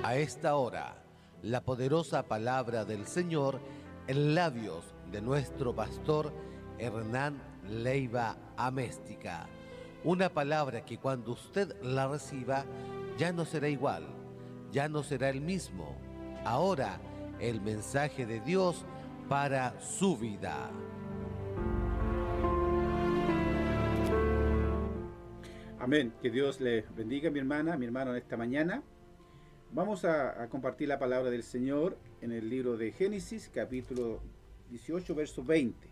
a esta hora la poderosa palabra del Señor en labios de nuestro pastor Hernán Leiva Améstica. Una palabra que cuando usted la reciba ya no será igual, ya no será el mismo. Ahora el mensaje de Dios para su vida. Amén. Que Dios le bendiga, mi hermana, mi hermano, en esta mañana. Vamos a compartir la palabra del Señor en el libro de Génesis, capítulo 18, verso 20.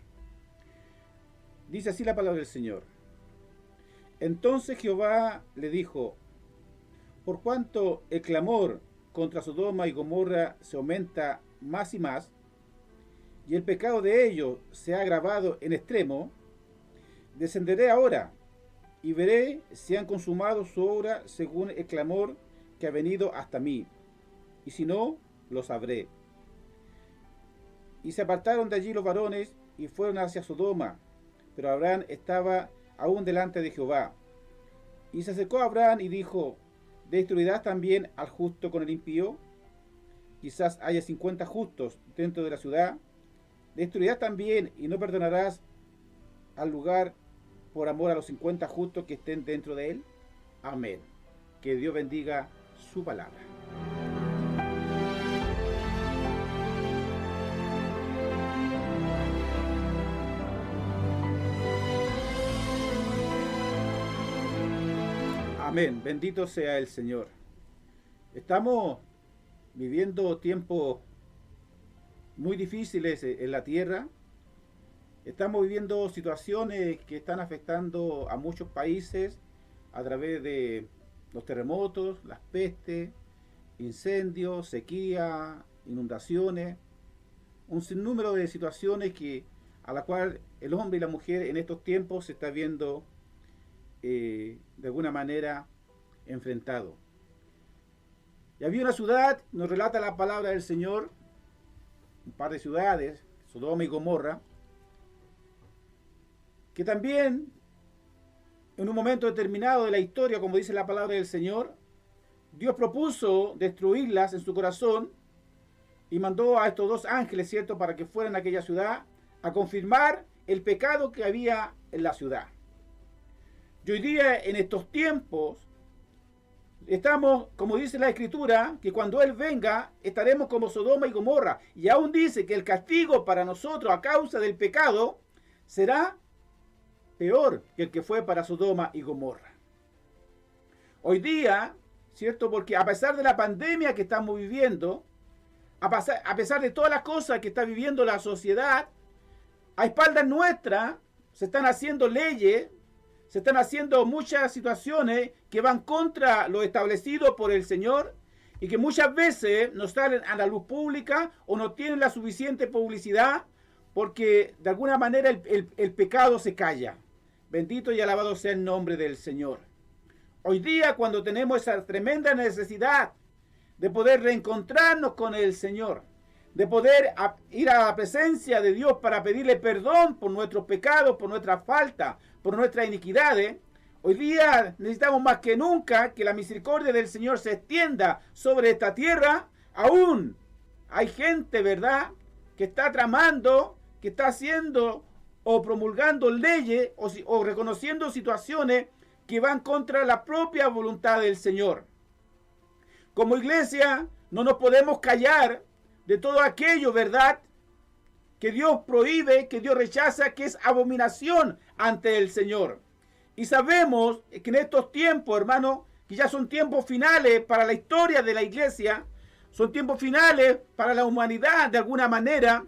Dice así la palabra del Señor. Entonces Jehová le dijo: por cuanto el clamor contra Sodoma y Gomorra se aumenta más y más, y el pecado de ellos se ha agravado en extremo, descenderé ahora y veré si han consumado su obra según el clamor que ha venido hasta mí, y si no, lo sabré. Y se apartaron de allí los varones y fueron hacia Sodoma, pero Abraham estaba aún delante de Jehová. Y se acercó a Abraham y dijo: ¿destruirás también al justo con el impío? Quizás haya 50 justos dentro de la ciudad. ¿Destruirás también y no perdonarás al lugar por amor a los 50 justos que estén dentro de él? Amén. Que Dios bendiga su palabra. Amén. Bendito sea el Señor. Estamos viviendo tiempos muy difíciles en la tierra. Estamos viviendo situaciones que están afectando a muchos países a través de los terremotos, las pestes, incendios, sequía, inundaciones, un sinnúmero de situaciones a la cual el hombre y la mujer en estos tiempos se está viendo de alguna manera enfrentado. Y había una ciudad, nos relata la palabra del Señor, un par de ciudades, Sodoma y Gomorra, que también en un momento determinado de la historia, como dice la palabra del Señor, Dios propuso destruirlas en su corazón y mandó a estos dos ángeles, ¿cierto?, para que fueran a aquella ciudad a confirmar el pecado que había en la ciudad. Y hoy día, en estos tiempos, estamos, como dice la Escritura, que cuando Él venga, estaremos como Sodoma y Gomorra. Y aún dice que el castigo para nosotros a causa del pecado será peor que el que fue para Sodoma y Gomorra. Hoy día, ¿cierto? Porque a pesar de la pandemia que estamos viviendo, a pesar de todas las cosas que está viviendo la sociedad, a espaldas nuestras se están haciendo leyes, se están haciendo muchas situaciones que van contra lo establecido por el Señor y que muchas veces no salen a la luz pública o no tienen la suficiente publicidad porque de alguna manera el pecado se calla. Bendito y alabado sea el nombre del Señor. Hoy día, cuando tenemos esa tremenda necesidad de poder reencontrarnos con el Señor, de poder ir a la presencia de Dios para pedirle perdón por nuestros pecados, por nuestras faltas, por nuestras iniquidades, hoy día necesitamos más que nunca que la misericordia del Señor se extienda sobre esta tierra. Aún hay gente, ¿verdad?, que está tramando, que está haciendo o promulgando leyes o reconociendo situaciones que van contra la propia voluntad del Señor. Como iglesia no nos podemos callar de todo aquello, ¿verdad?, que Dios prohíbe, que Dios rechaza, que es abominación ante el Señor. Y sabemos que en estos tiempos, hermano, que ya son tiempos finales para la historia de la iglesia, son tiempos finales para la humanidad de alguna manera,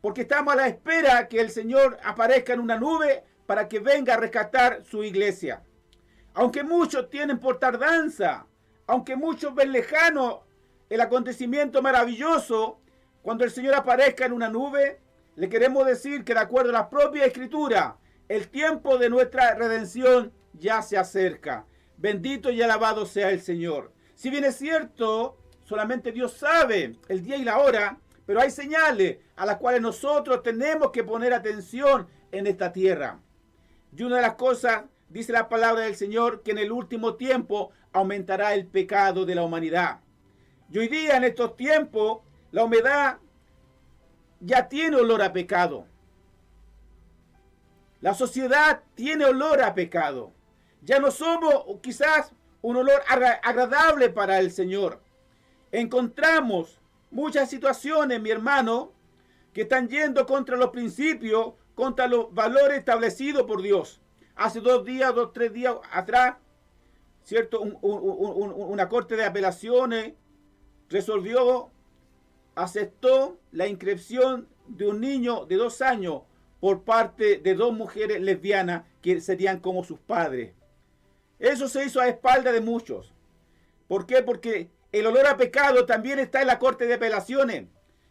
porque estamos a la espera que el Señor aparezca en una nube para que venga a rescatar su iglesia. Aunque muchos tienen por tardanza, aunque muchos ven lejano el acontecimiento maravilloso, cuando el Señor aparezca en una nube, le queremos decir que de acuerdo a la propia Escritura, el tiempo de nuestra redención ya se acerca. Bendito y alabado sea el Señor. Si bien es cierto, solamente Dios sabe el día y la hora, pero hay señales a las cuales nosotros tenemos que poner atención en esta tierra. Y una de las cosas, dice la palabra del Señor, que en el último tiempo aumentará el pecado de la humanidad. Y hoy día, en estos tiempos, la humedad ya tiene olor a pecado. La sociedad tiene olor a pecado. Ya no somos quizás un olor agradable para el Señor. Encontramos muchas situaciones, mi hermano, que están yendo contra los principios, contra los valores establecidos por Dios. Hace 3 días atrás, ¿cierto? Una corte de apelaciones aceptó la inscripción de un niño de 2 años por parte de 2 mujeres lesbianas que serían como sus padres. Eso se hizo a espaldas de muchos. ¿Por qué? Porque el olor a pecado también está en la Corte de Apelaciones,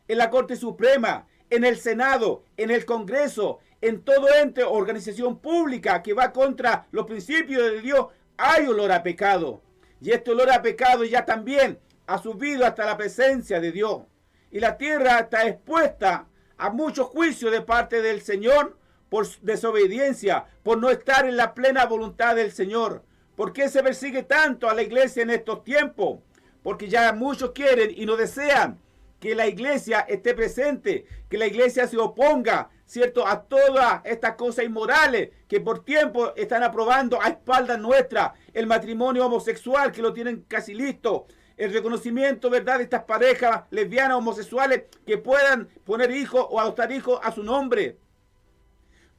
en la Corte Suprema, en el Senado, en el Congreso, en todo ente o organización pública que va contra los principios de Dios. Hay olor a pecado. Y este olor a pecado ya también ha subido hasta la presencia de Dios. Y la tierra está expuesta a muchos juicios de parte del Señor por desobediencia, por no estar en la plena voluntad del Señor. ¿Por qué se persigue tanto a la iglesia en estos tiempos? Porque ya muchos quieren y no desean que la iglesia esté presente, que la iglesia se oponga, ¿cierto?, a todas estas cosas inmorales que por tiempo están aprobando a espaldas nuestras. El matrimonio homosexual, que lo tienen casi listo. El reconocimiento, ¿verdad?, de estas parejas lesbianas homosexuales que puedan poner hijos o adoptar hijos a su nombre.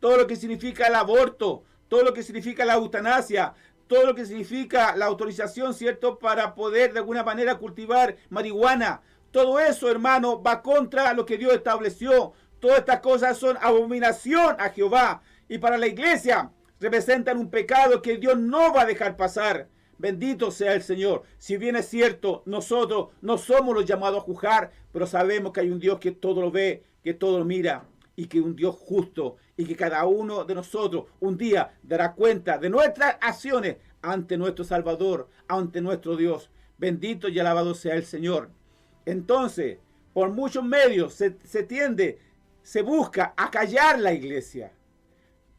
Todo lo que significa el aborto, todo lo que significa la eutanasia, todo lo que significa la autorización, ¿cierto?, para poder de alguna manera cultivar marihuana. Todo eso, hermano, va contra lo que Dios estableció. Todas estas cosas son abominación a Jehová. Y para la iglesia representan un pecado que Dios no va a dejar pasar. Bendito sea el Señor. Si bien es cierto, nosotros no somos los llamados a juzgar, pero sabemos que hay un Dios que todo lo ve, que todo lo mira, y que un Dios justo, y que cada uno de nosotros un día dará cuenta de nuestras acciones ante nuestro Salvador, ante nuestro Dios. Bendito y alabado sea el Señor. Entonces, por muchos medios se busca acallar la iglesia.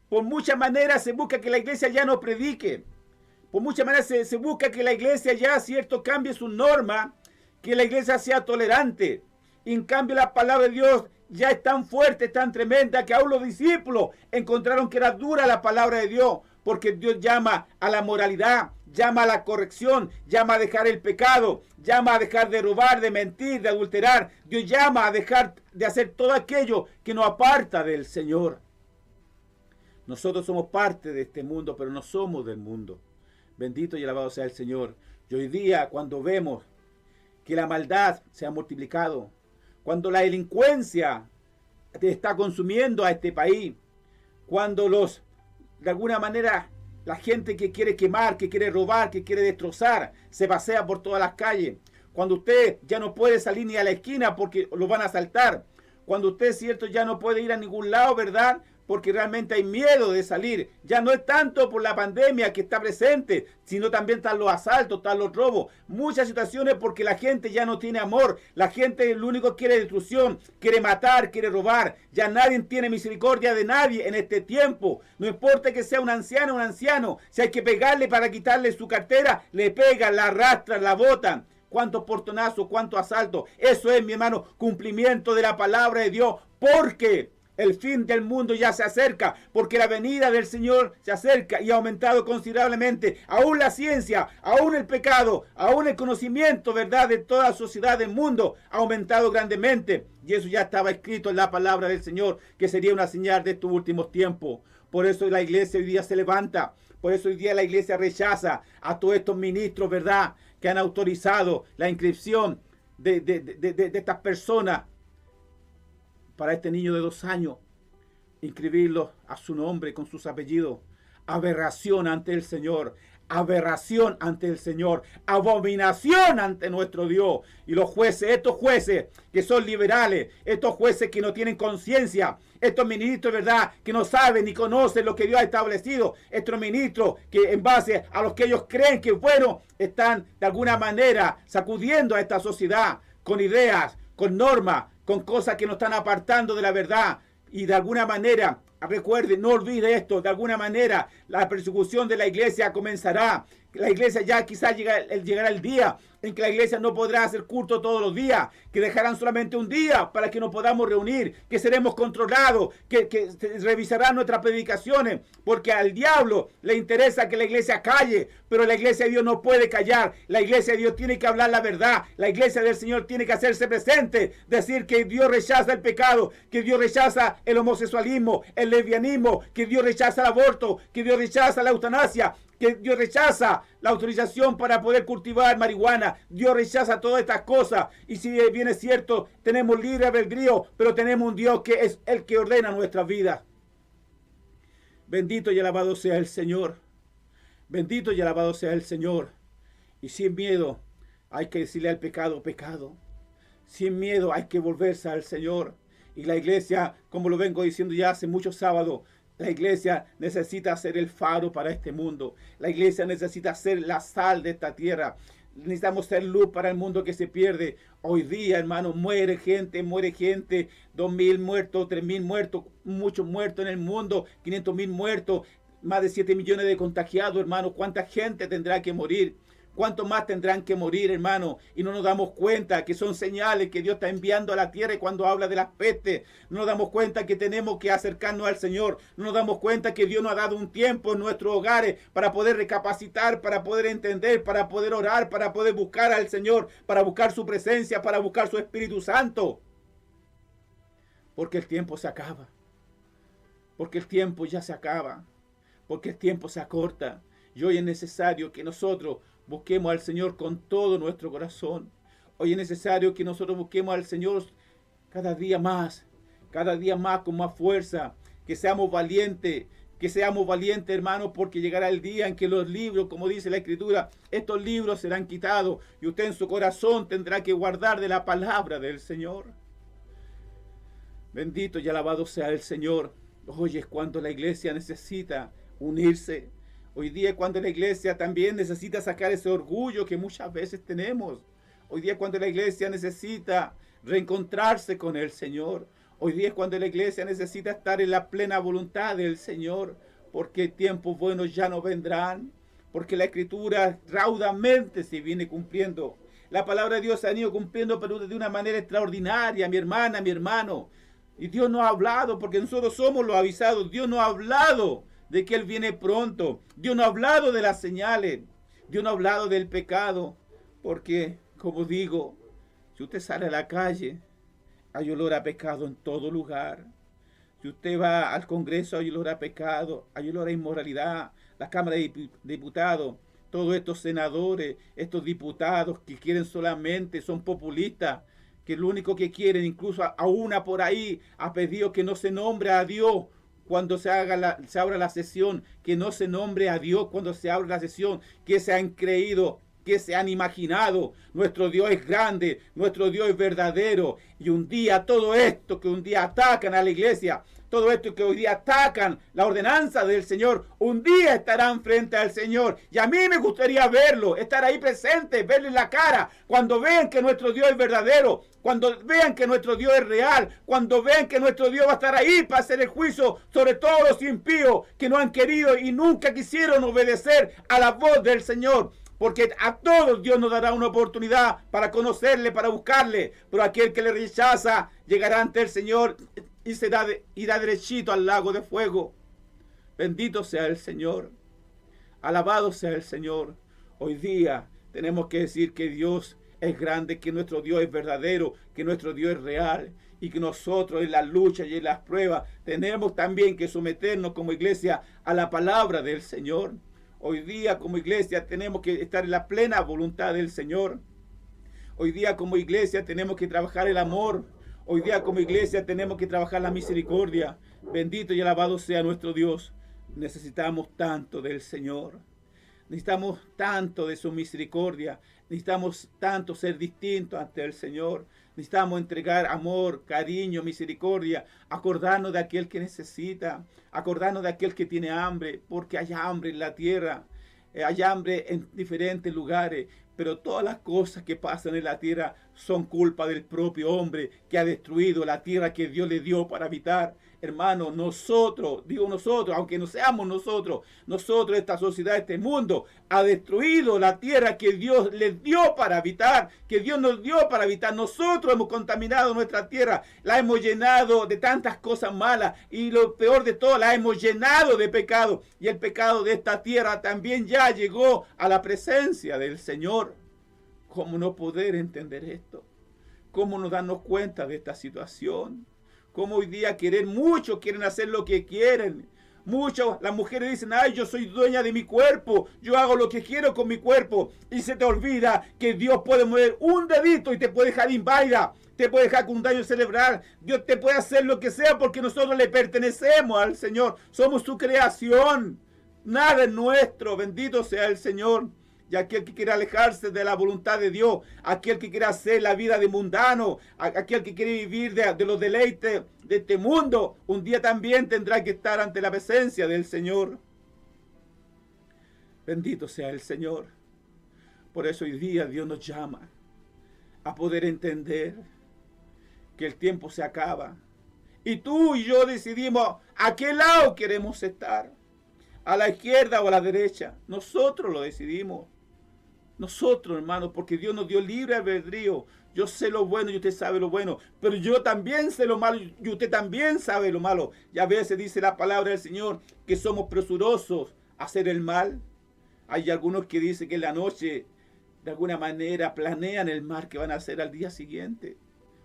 Por muchas maneras se busca que la iglesia ya no predique. Por muchas maneras se busca que la iglesia ya, ¿cierto?, cambie su norma, que la iglesia sea tolerante. Y en cambio la palabra de Dios ya es tan fuerte, tan tremenda, que aún los discípulos encontraron que era dura la palabra de Dios, porque Dios llama a la moralidad, llama a la corrección, llama a dejar el pecado, llama a dejar de robar, de mentir, de adulterar. Dios llama a dejar de hacer todo aquello que nos aparta del Señor. Nosotros somos parte de este mundo, pero no somos del mundo. Bendito y alabado sea el Señor. Y hoy día, cuando vemos que la maldad se ha multiplicado, cuando la delincuencia está consumiendo a este país, cuando de alguna manera, la gente que quiere quemar, que quiere robar, que quiere destrozar, se pasea por todas las calles. Cuando usted ya no puede salir ni a la esquina porque lo van a asaltar. Cuando usted, cierto, ya no puede ir a ningún lado, ¿verdad?, porque realmente hay miedo de salir. Ya no es tanto por la pandemia que está presente, sino también están los asaltos, están los robos. Muchas situaciones porque la gente ya no tiene amor. La gente lo único que quiere destrucción, quiere matar, quiere robar. Ya nadie tiene misericordia de nadie en este tiempo. No importa que sea un anciano. Si hay que pegarle para quitarle su cartera, le pegan, la arrastran, la botan. Cuántos portonazos, cuántos asaltos. Eso es, mi hermano, cumplimiento de la palabra de Dios. Porque el fin del mundo ya se acerca, porque la venida del Señor se acerca y ha aumentado considerablemente. Aún la ciencia, aún el pecado, aún el conocimiento, ¿verdad?, de toda la sociedad del mundo ha aumentado grandemente. Y eso ya estaba escrito en la palabra del Señor, que sería una señal de estos últimos tiempos. Por eso la iglesia hoy día se levanta. Por eso hoy día la iglesia rechaza a todos estos ministros, ¿verdad?, que han autorizado la inscripción de estas personas para este niño de 2 años, inscribirlo a su nombre con sus apellidos. Aberración ante el Señor, aberración ante el Señor, abominación ante nuestro Dios. Y los jueces, estos jueces que son liberales, estos jueces que no tienen conciencia, estos ministros, ¿verdad?, que no saben ni conocen lo que Dios ha establecido, estos ministros que en base a los que ellos creen que es bueno, están de alguna manera sacudiendo a esta sociedad con ideas, con normas, con cosas que nos están apartando de la verdad y de alguna manera Recuerde, no olvide esto. De alguna manera, la persecución de la iglesia comenzará. La iglesia ya quizás llegará el día en que la iglesia no podrá hacer culto todos los días, que dejarán solamente un día para que nos podamos reunir, que seremos controlados, que revisarán nuestras predicaciones, porque al diablo le interesa que la iglesia calle, pero la iglesia de Dios no puede callar. La iglesia de Dios tiene que hablar la verdad. La iglesia del Señor tiene que hacerse presente, decir que Dios rechaza el pecado, que Dios rechaza el homosexualismo, el lesbianismo, que Dios rechaza el aborto, que Dios rechaza la eutanasia, que Dios rechaza la autorización para poder cultivar marihuana. Dios rechaza todas estas cosas. Y si bien es cierto, tenemos libre albedrío, pero tenemos un Dios que es el que ordena nuestras vidas. Bendito y alabado sea el Señor. Bendito y alabado sea el Señor. Y sin miedo hay que decirle al pecado, pecado. Sin miedo hay que volverse al Señor. Y la iglesia, como lo vengo diciendo ya hace muchos sábados, la iglesia necesita ser el faro para este mundo. La iglesia necesita ser la sal de esta tierra. Necesitamos ser luz para el mundo que se pierde. Hoy día, hermano, muere gente. 2.000 muertos, 3.000 muertos, muchos muertos en el mundo, 500.000 muertos, más de 7 millones de contagiados, hermano. ¿Cuánta gente tendrá que morir? ¿Cuánto más tendrán que morir, hermano? Y no nos damos cuenta que son señales que Dios está enviando a la tierra. Y cuando habla de las pestes, no nos damos cuenta que tenemos que acercarnos al Señor. No nos damos cuenta que Dios nos ha dado un tiempo en nuestros hogares para poder recapacitar, para poder entender, para poder orar, para poder buscar al Señor, para buscar su presencia, para buscar su Espíritu Santo. Porque el tiempo se acaba. Porque el tiempo ya se acaba. Porque el tiempo se acorta. Y hoy es necesario que nosotros busquemos al Señor con todo nuestro corazón. Hoy es necesario que nosotros busquemos al Señor cada día más con más fuerza, que seamos valientes, hermanos, porque llegará el día en que los libros, como dice la Escritura, estos libros serán quitados y usted en su corazón tendrá que guardar de la palabra del Señor. Bendito y alabado sea el Señor. Hoy es cuando la iglesia necesita unirse. Hoy día es cuando la iglesia también necesita sacar ese orgullo que muchas veces tenemos. Hoy día es cuando la iglesia necesita reencontrarse con el Señor. Hoy día es cuando la iglesia necesita estar en la plena voluntad del Señor, porque tiempos buenos ya no vendrán, porque la Escritura raudamente se viene cumpliendo. La palabra de Dios se ha ido cumpliendo, pero de una manera extraordinaria, mi hermana, mi hermano. Y Dios nos ha hablado, porque nosotros somos los avisados. Dios nos ha hablado de que Él viene pronto. Dios no ha hablado de las señales. Dios no ha hablado del pecado. Porque, como digo, si usted sale a la calle, hay olor a pecado en todo lugar. Si usted va al Congreso, hay olor a pecado, hay olor a inmoralidad. La Cámara de Diputados, todos estos senadores, estos diputados que quieren solamente, son populistas, que lo único que quieren, incluso a una por ahí ha pedido que no se nombre a Dios cuando se abra la sesión, que no se nombre a Dios cuando se abra la sesión, que se han creído, que se han imaginado. Nuestro Dios es grande, nuestro Dios es verdadero. Y un día todo esto que un día atacan a la iglesia, todo esto que hoy día atacan la ordenanza del Señor, un día estarán frente al Señor. Y a mí me gustaría verlo, estar ahí presente, verle la cara, cuando vean que nuestro Dios es verdadero, cuando vean que nuestro Dios es real, cuando vean que nuestro Dios va a estar ahí para hacer el juicio sobre todos los impíos que no han querido y nunca quisieron obedecer a la voz del Señor. Porque a todos Dios nos dará una oportunidad para conocerle, para buscarle. Pero aquel que le rechaza llegará ante el Señor y irá derechito al lago de fuego. Bendito sea el Señor. Alabado sea el Señor. Hoy día tenemos que decir que Dios es grande, que nuestro Dios es verdadero, que nuestro Dios es real. Y que nosotros en la lucha y en las pruebas tenemos también que someternos como iglesia a la palabra del Señor. Hoy día como iglesia tenemos que estar en la plena voluntad del Señor. Hoy día como iglesia tenemos que trabajar el amor. Hoy día como iglesia tenemos que trabajar la misericordia. Bendito y alabado sea nuestro Dios. Necesitamos tanto del Señor. Necesitamos tanto de su misericordia. Necesitamos tanto ser distintos ante el Señor. Necesitamos entregar amor, cariño, misericordia, acordarnos de aquel que necesita, acordarnos de aquel que tiene hambre, porque hay hambre en la tierra, hay hambre en diferentes lugares, pero todas las cosas que pasan en la tierra son culpa del propio hombre que ha destruido la tierra que Dios le dio para habitar. hermano, nosotros, aunque no seamos nosotros, esta sociedad, este mundo, ha destruido la tierra que Dios les dio para habitar, que Dios nos dio para habitar. Nosotros hemos contaminado nuestra tierra, la hemos llenado de tantas cosas malas y lo peor de todo, la hemos llenado de pecado. Y el pecado de esta tierra también ya llegó a la presencia del Señor. ¿Cómo no poder entender esto? ¿Cómo no darnos cuenta de esta situación? ¿Cómo hoy día muchos quieren hacer lo que quieren? Las mujeres dicen, ay, yo soy dueña de mi cuerpo, yo hago lo que quiero con mi cuerpo. Y se te olvida que Dios puede mover un dedito y te puede dejar inválida, te puede dejar con un daño cerebral. Dios te puede hacer lo que sea porque nosotros le pertenecemos al Señor. Somos su creación. Nada es nuestro. Bendito sea el Señor. Y aquel que quiere alejarse de la voluntad de Dios, aquel que quiere hacer la vida de mundano, aquel que quiere vivir de los deleites de este mundo, un día también tendrá que estar ante la presencia del Señor. Bendito sea el Señor. Por eso hoy día Dios nos llama a poder entender que el tiempo se acaba. Y tú y yo decidimos a qué lado queremos estar. A la izquierda o a la derecha. Nosotros lo decidimos. Nosotros, hermanos, porque Dios nos dio libre albedrío. Yo sé lo bueno y usted sabe lo bueno, pero yo también sé lo malo y usted también sabe lo malo. Y a veces dice la palabra del Señor que somos presurosos a hacer el mal. Hay algunos que dicen que en la noche, de alguna manera, planean el mal que van a hacer al día siguiente,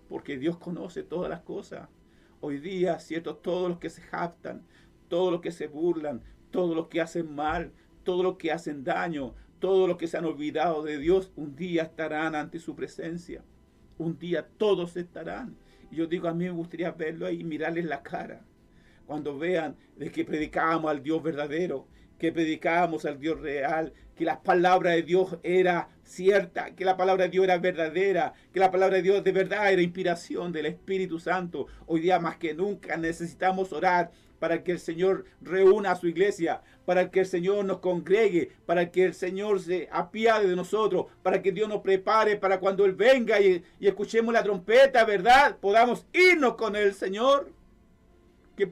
porque Dios conoce todas las cosas. Hoy día, cierto, todos los que se jactan, todos los que se burlan, todos los que hacen mal, todos los que hacen daño, todos los que se han olvidado de Dios, un día estarán ante su presencia. Un día todos estarán. Y yo digo, a mí me gustaría verlo ahí y mirarles la cara. Cuando vean de que predicábamos al Dios verdadero, que predicábamos al Dios real, que la palabra de Dios era cierta, que la palabra de Dios era verdadera, que la palabra de Dios de verdad era inspiración del Espíritu Santo. Hoy día más que nunca necesitamos orar para que el Señor reúna a su iglesia, para que el Señor nos congregue, para que el Señor se apiade de nosotros, para que Dios nos prepare para cuando Él venga y escuchemos la trompeta, ¿verdad? Podamos irnos con el Señor,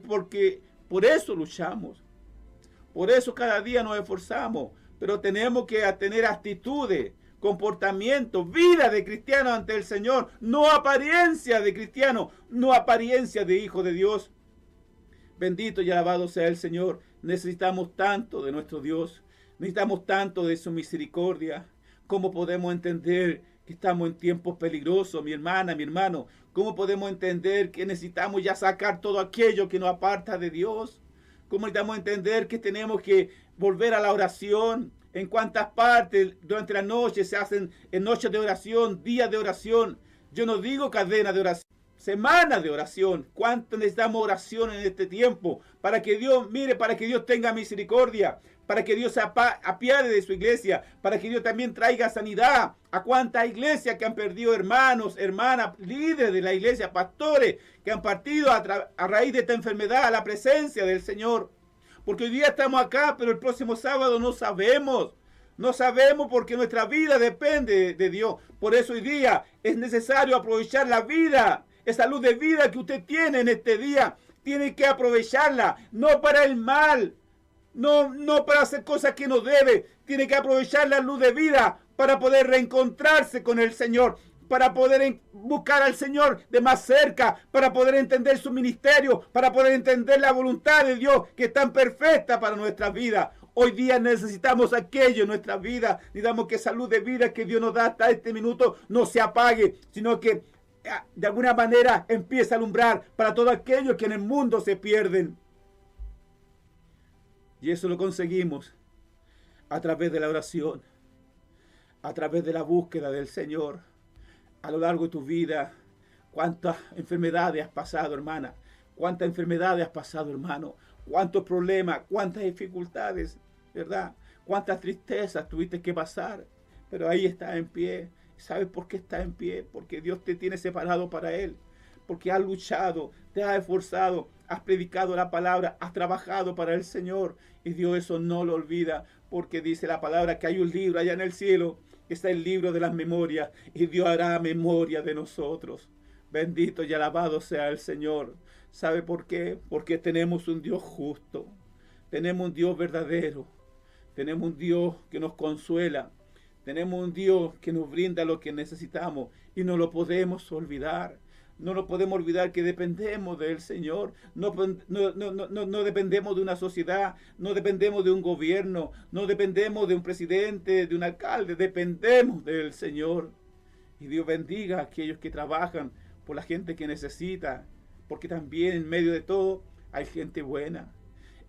porque por eso luchamos, por eso cada día nos esforzamos, pero tenemos que tener actitudes, comportamiento, vida de cristiano ante el Señor, no apariencia de cristiano, no apariencia de hijo de Dios. Bendito y alabado sea el Señor. Necesitamos tanto de nuestro Dios. Necesitamos tanto de su misericordia. ¿Cómo podemos entender que estamos en tiempos peligrosos, mi hermana, mi hermano? ¿Cómo podemos entender que necesitamos ya sacar todo aquello que nos aparta de Dios? ¿Cómo necesitamos entender que tenemos que volver a la oración? En cuántas partes durante la noche se hacen en noches de oración, días de oración. Yo no digo cadena de oración. Semanas de oración. ¿Cuánto necesitamos oración en este tiempo? Para que Dios, mire, para que Dios tenga misericordia, para que Dios se apiade de su iglesia, para que Dios también traiga sanidad a cuántas iglesias que han perdido hermanos, hermanas, líderes de la iglesia, pastores, que han partido a raíz de esta enfermedad a la presencia del Señor. Porque hoy día estamos acá, pero el próximo sábado no sabemos. No sabemos porque nuestra vida depende de Dios. Por eso hoy día es necesario aprovechar la vida. Esa luz de vida que usted tiene en este día, tiene que aprovecharla, no para el mal, no para hacer cosas que no debe. Tiene que aprovechar la luz de vida para poder reencontrarse con el Señor, para poder buscar al Señor de más cerca, para poder entender su ministerio, para poder entender la voluntad de Dios que es tan perfecta para nuestras vidas. Hoy día necesitamos aquello en nuestras vidas. Necesitamos que esa luz de vida que Dios nos da hasta este minuto no se apague, sino que de alguna manera empieza a alumbrar para todos aquellos que en el mundo se pierden. Y eso lo conseguimos a través de la oración, a través de la búsqueda del Señor. A lo largo de tu vida, cuántas enfermedades has pasado, hermana, cuántas enfermedades has pasado, hermano, cuántos problemas, cuántas dificultades, ¿verdad? Cuántas tristezas tuviste que pasar, pero ahí estás en pie. ¿Sabes por qué estás en pie? Porque Dios te tiene separado para Él. Porque has luchado, te has esforzado, has predicado la palabra, has trabajado para el Señor. Y Dios eso no lo olvida. Porque dice la palabra que hay un libro allá en el cielo. Que está el libro de las memorias. Y Dios hará memoria de nosotros. Bendito y alabado sea el Señor. ¿Sabe por qué? Porque tenemos un Dios justo, tenemos un Dios verdadero, tenemos un Dios que nos consuela, tenemos un Dios que nos brinda lo que necesitamos y no lo podemos olvidar. No nos podemos olvidar que dependemos del Señor. No dependemos de una sociedad, no dependemos de un gobierno, no dependemos de un presidente, de un alcalde, dependemos del Señor. Y Dios bendiga a aquellos que trabajan por la gente que necesita, porque también en medio de todo hay gente buena.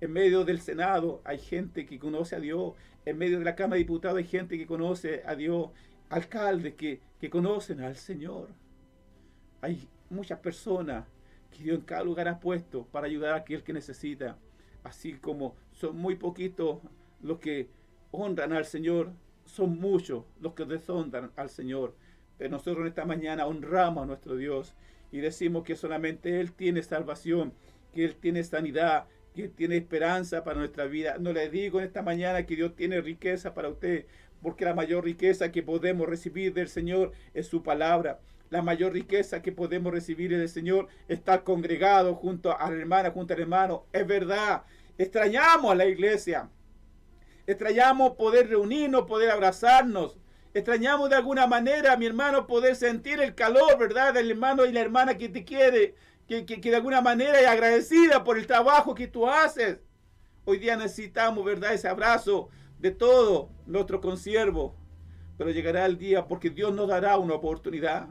En medio del Senado hay gente que conoce a Dios. En medio de la Cámara de Diputados hay gente que conoce a Dios. Alcaldes que conocen al Señor. Hay muchas personas que Dios en cada lugar ha puesto para ayudar a aquel que necesita. Así como son muy poquitos los que honran al Señor, son muchos los que deshonran al Señor. Pero nosotros en esta mañana honramos a nuestro Dios y decimos que solamente Él tiene salvación, que Él tiene sanidad, que Él tiene esperanza para nuestra vida. No le digo en esta mañana que Dios tiene riqueza para usted, porque la mayor riqueza que podemos recibir del Señor es su palabra. La mayor riqueza que podemos recibir del Señor es estar congregado junto a la hermana, junto al hermano. Es verdad, extrañamos a la iglesia. Extrañamos poder reunirnos, poder abrazarnos. Extrañamos de alguna manera, mi hermano, poder sentir el calor, ¿verdad? Del hermano y la hermana que te quiere, que de alguna manera es agradecida por el trabajo que tú haces. Hoy día necesitamos, ¿verdad? Ese abrazo de todo nuestro consiervo. Pero llegará el día porque Dios nos dará una oportunidad.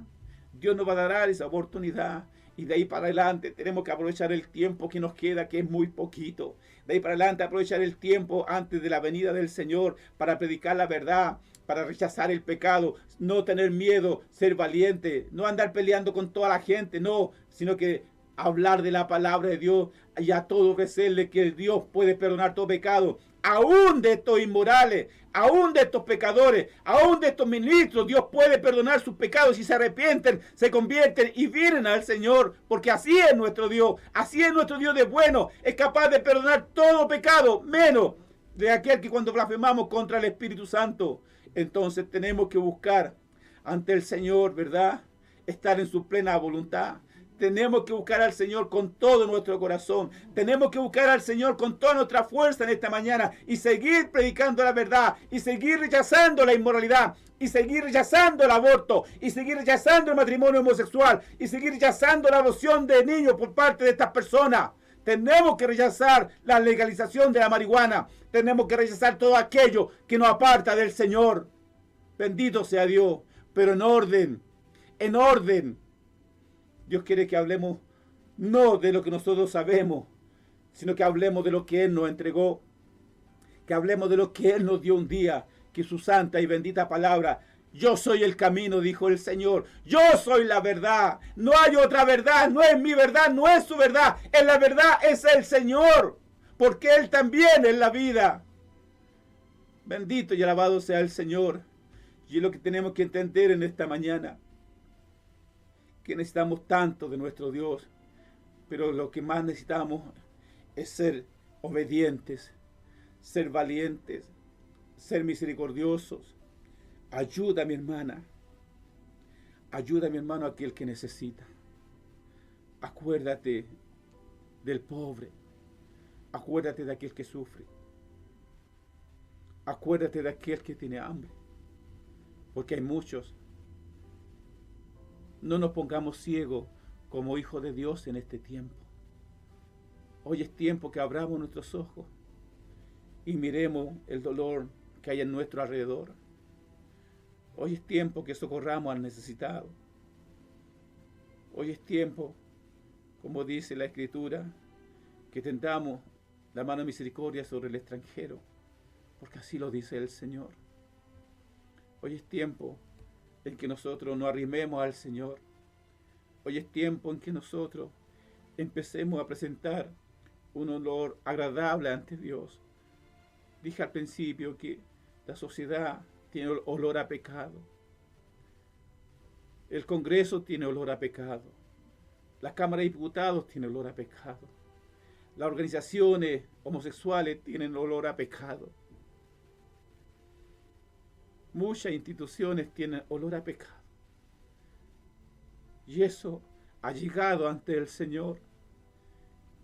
Dios nos va a dar esa oportunidad. Y de ahí para adelante tenemos que aprovechar el tiempo que nos queda, que es muy poquito. De ahí para adelante aprovechar el tiempo antes de la venida del Señor para predicar la verdad, para rechazar el pecado, no tener miedo, ser valiente, no andar peleando con toda la gente, no, sino que hablar de la palabra de Dios y a todo ofrecerle que Dios puede perdonar todo pecado. Aún de estos inmorales, aún de estos pecadores, aún de estos ministros, Dios puede perdonar sus pecados si se arrepienten, se convierten y vienen al Señor, porque así es nuestro Dios de bueno, es capaz de perdonar todo pecado, menos de aquel que cuando blasfemamos contra el Espíritu Santo. Entonces tenemos que buscar ante el Señor, ¿verdad? Estar en su plena voluntad. Tenemos que buscar al Señor con todo nuestro corazón. Tenemos que buscar al Señor con toda nuestra fuerza en esta mañana y seguir predicando la verdad y seguir rechazando la inmoralidad y seguir rechazando el aborto y seguir rechazando el matrimonio homosexual y seguir rechazando la adopción de niños por parte de estas personas. Tenemos que rechazar la legalización de la marihuana. Tenemos que rechazar todo aquello que nos aparta del Señor. Bendito sea Dios, pero en orden, en orden. Dios quiere que hablemos no de lo que nosotros sabemos, sino que hablemos de lo que Él nos entregó, que hablemos de lo que Él nos dio un día, que su santa y bendita palabra. Yo soy el camino, dijo el Señor. Yo soy la verdad. No hay otra verdad. No es mi verdad, no es su verdad. En la verdad es el Señor, porque Él también es la vida. Bendito y alabado sea el Señor. Y es lo que tenemos que entender en esta mañana, que necesitamos tanto de nuestro Dios, pero lo que más necesitamos es ser obedientes, ser valientes, ser misericordiosos. Ayuda a mi hermana, ayuda a mi hermano, aquel que necesita. Acuérdate del pobre, acuérdate de aquel que sufre, acuérdate de aquel que tiene hambre, porque hay muchos. No nos pongamos ciegos como hijos de Dios en este tiempo. Hoy es tiempo que abramos nuestros ojos y miremos el dolor que hay en nuestro alrededor. Hoy es tiempo que socorramos al necesitado. Hoy es tiempo, como dice la Escritura, que tendamos la mano de misericordia sobre el extranjero, porque así lo dice el Señor. Hoy es tiempo en que nosotros nos arrimemos al Señor. Hoy es tiempo en que nosotros empecemos a presentar un olor agradable ante Dios. Dije al principio que la sociedad tiene olor a pecado. El Congreso tiene olor a pecado. La Cámara de Diputados tiene olor a pecado. Las organizaciones homosexuales tienen olor a pecado. Muchas instituciones tienen olor a pecado. Y eso ha llegado ante el Señor.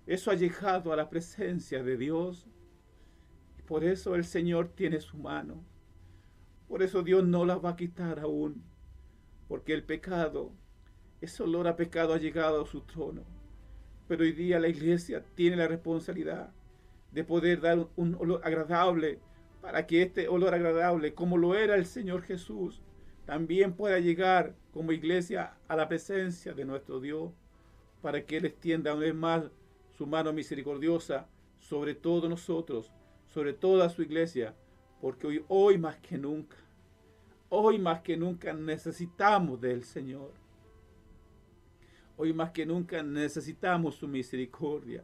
Eso ha llegado a la presencia de Dios. Y por eso el Señor tiene su mano. Por eso Dios no la va a quitar aún. Porque el pecado, ese olor a pecado ha llegado a su trono. Pero hoy día la iglesia tiene la responsabilidad de poder dar un olor agradable, para que este olor agradable, como lo era el Señor Jesús, también pueda llegar como iglesia a la presencia de nuestro Dios, para que Él extienda una vez más su mano misericordiosa sobre todos nosotros, sobre toda su iglesia, porque hoy más que nunca necesitamos del Señor. Hoy más que nunca necesitamos su misericordia.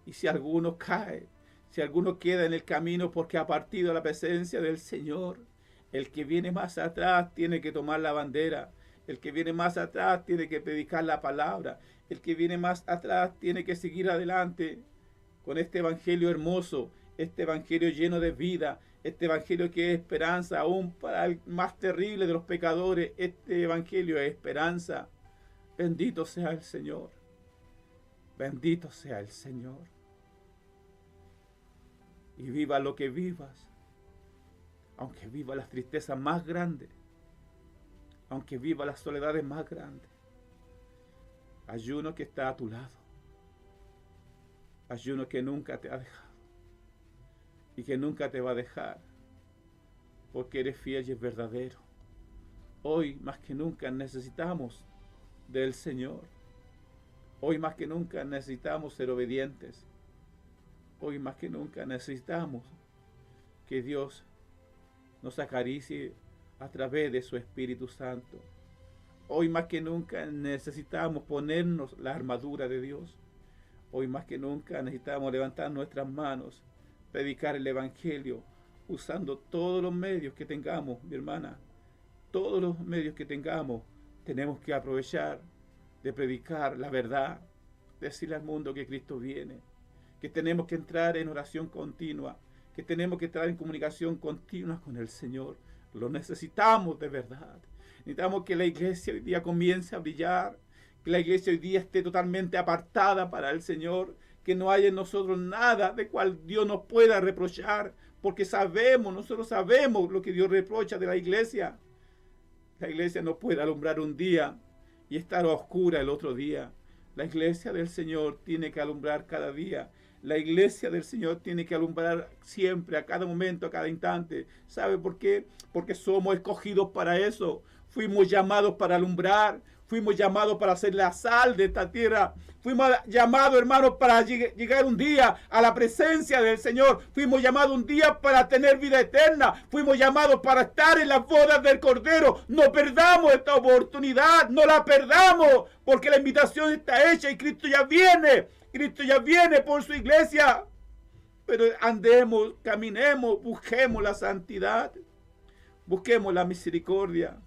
Y si alguno cae, si alguno queda en el camino porque ha partido a la presencia del Señor, el que viene más atrás tiene que tomar la bandera. El que viene más atrás tiene que predicar la palabra. El que viene más atrás tiene que seguir adelante con este evangelio hermoso, este evangelio lleno de vida, este evangelio que es esperanza aún para el más terrible de los pecadores. Este evangelio es esperanza. Bendito sea el Señor. Bendito sea el Señor. Y viva lo que vivas, aunque viva las tristezas más grandes, aunque viva las soledades más grandes, hay uno que está a tu lado, hay uno que nunca te ha dejado y que nunca te va a dejar, porque eres fiel y es verdadero. Hoy más que nunca necesitamos del Señor. Hoy más que nunca necesitamos ser obedientes. Hoy más que nunca necesitamos que Dios nos acaricie a través de su Espíritu Santo. Hoy más que nunca necesitamos ponernos la armadura de Dios. Hoy más que nunca necesitamos levantar nuestras manos, predicar el Evangelio, usando todos los medios que tengamos, mi hermana. Todos los medios que tengamos, tenemos que aprovechar de predicar la verdad, decirle al mundo que Cristo viene, que tenemos que entrar en oración continua, que tenemos que entrar en comunicación continua con el Señor. Lo necesitamos de verdad. Necesitamos que la iglesia hoy día comience a brillar, que la iglesia hoy día esté totalmente apartada para el Señor, que no haya en nosotros nada de cual Dios nos pueda reprochar, porque nosotros sabemos lo que Dios reprocha de la iglesia. La iglesia no puede alumbrar un día y estar oscura el otro día. La iglesia del Señor tiene que alumbrar cada día. La iglesia del Señor tiene que alumbrar siempre, a cada momento, a cada instante. ¿Sabe por qué? Porque somos escogidos para eso. Fuimos llamados para alumbrar. Fuimos llamados para ser la sal de esta tierra. Fuimos llamados, hermanos, para llegar un día a la presencia del Señor. Fuimos llamados un día para tener vida eterna. Fuimos llamados para estar en las bodas del Cordero. No perdamos esta oportunidad. No la perdamos, porque la invitación está hecha y Cristo ya viene. Cristo ya viene por su iglesia. Pero andemos, caminemos, busquemos la santidad. Busquemos la misericordia.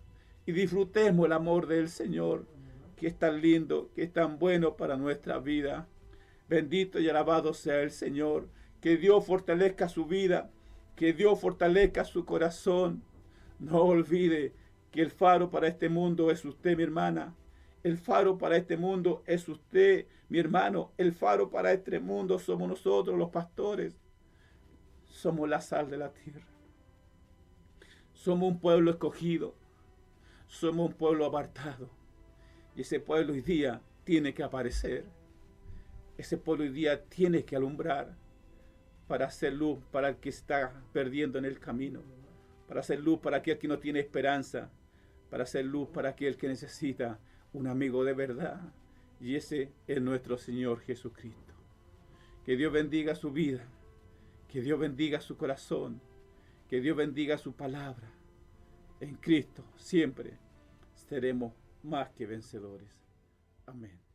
Y disfrutemos el amor del Señor, que es tan lindo, que es tan bueno para nuestra vida. Bendito y alabado sea el Señor. Que Dios fortalezca su vida, que Dios fortalezca su corazón. No olvide que el faro para este mundo es usted, mi hermana. El faro para este mundo es usted, mi hermano. El faro para este mundo somos nosotros, los pastores. Somos la sal de la tierra. Somos un pueblo escogido. Somos un pueblo apartado. Y ese pueblo hoy día tiene que aparecer. Ese pueblo hoy día tiene que alumbrar para hacer luz para el que está perdiendo en el camino. Para hacer luz para aquel que no tiene esperanza. Para hacer luz para aquel que necesita un amigo de verdad. Y ese es nuestro Señor Jesucristo. Que Dios bendiga su vida. Que Dios bendiga su corazón. Que Dios bendiga su palabra. En Cristo siempre seremos más que vencedores. Amén.